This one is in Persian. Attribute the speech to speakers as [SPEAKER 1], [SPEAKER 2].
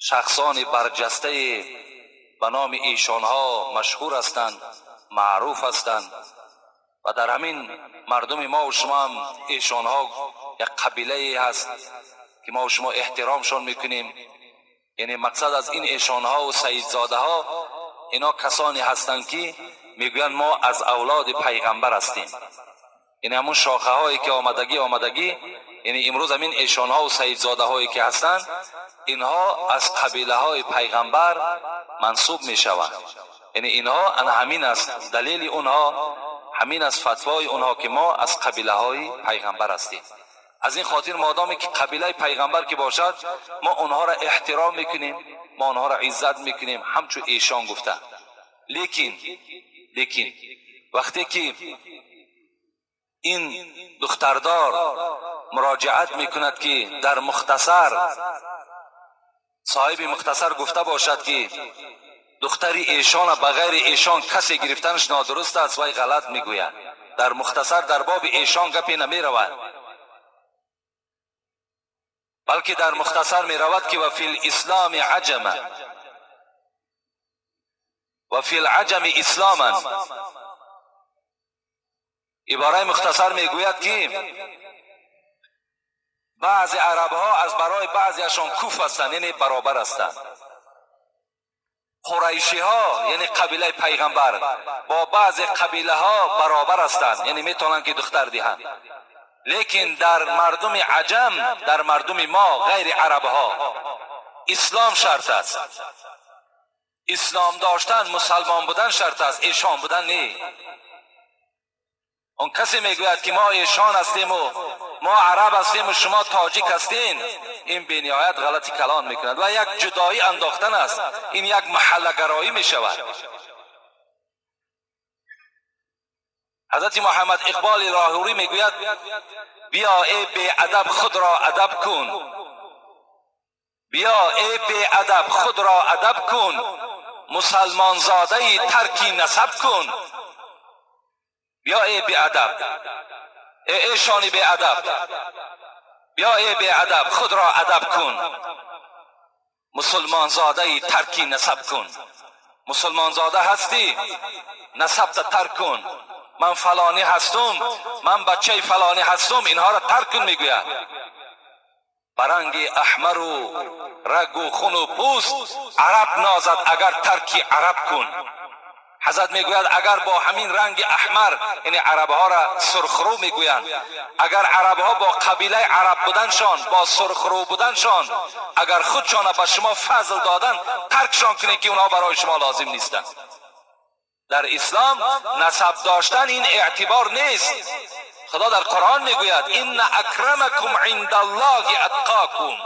[SPEAKER 1] شخصان برجسته به نام ایشانها مشهور هستند، معروف هستند و در همین مردم ما و شما هم ایشانها یک قبیله هست که ما و شما احترامشان میکنیم. یعنی مقصد از این ایشانها و سیدزاده ها اینا کسانی هستند که میگویند ما از اولاد پیغمبر هستیم. یعنی همون شاخه هایی که آمدگی یعنی امروز همین ایشانها و سیدزاده هایی که هستند اینها از قبیله های پیغمبر منصوب می شوند. یعنی اینها همین است، دلیل اونها همین از فتوای اونها که ما از قبیله های پیغمبر هستیم. از این خاطر مادامی که قبیله پیغمبر که باشد ما اونها را احترام میکنیم، ما اونها را عزت میکنیم همچون ایشان گفته. لیکن وقتی که این دختردار مراجعت میکند که در مختصر صاحب مختصر گفته باشد که دختری ایشان بغیر ایشان کسی گرفتنش نادرست است، وای غلط میگوید. در مختصر در باب ایشان گپی نمی رود، بلکه در مختصر می رود که و فی الاسلام عجما و فی العجم اسلاما. عباره مختصر می گوید که بعضی عرب ها از برای بعضیشان کوف هستند، یعنی برابر هستند. قریشی ها یعنی قبیله پیغمبر با بعضی قبیله ها برابر هستند، یعنی میتونن که دختر دهند. لیکن در مردم عجم، در مردم ما غیر عرب ها اسلام شرط است. اسلام داشتن، مسلمان بودن شرط است، ایشان بودن نه. اون کسی میگوید که ما ایشان هستیم و ما عرب هستیم و شما تاجیک هستین، این به نهایت غلطی کلام میکند و یک جدایی انداختن است. این یک محله گرایی میشود. حضرت محمد اقبال لاهوری میگوید بیا ای بی ادب خود را ادب کن، بیا ای بی ادب خود را ادب کن، مسلمان زاده ترکی نسب کن. بیا ای بی ادب، ای شانی بی ادب، بیا ای بی ادب خود را ادب کن، مسلمان زاده ترکی نسب کن. مسلمان زاده هستی، نسب تا ترک کن. من فلانی هستم، من بچه فلانی هستم، اینها را ترک کن. میگوید برنگ احمر و رگ و خون و پوست عرب نازد اگر ترکی عرب کن. حضرت میگوید اگر با همین رنگ احمر، یعنی عرب ها را سرخرو میگویند، اگر عرب ها با قبیله عرب بودنشان، با سرخرو بودنشان، اگر خودشان به شما فضل دادن، ترکشان کنید که اونها برای شما لازم نیستند. در اسلام نسب داشتن این اعتبار نیست. خدا در قرآن میگوید ان اکرمکم عند الله اتقاکم.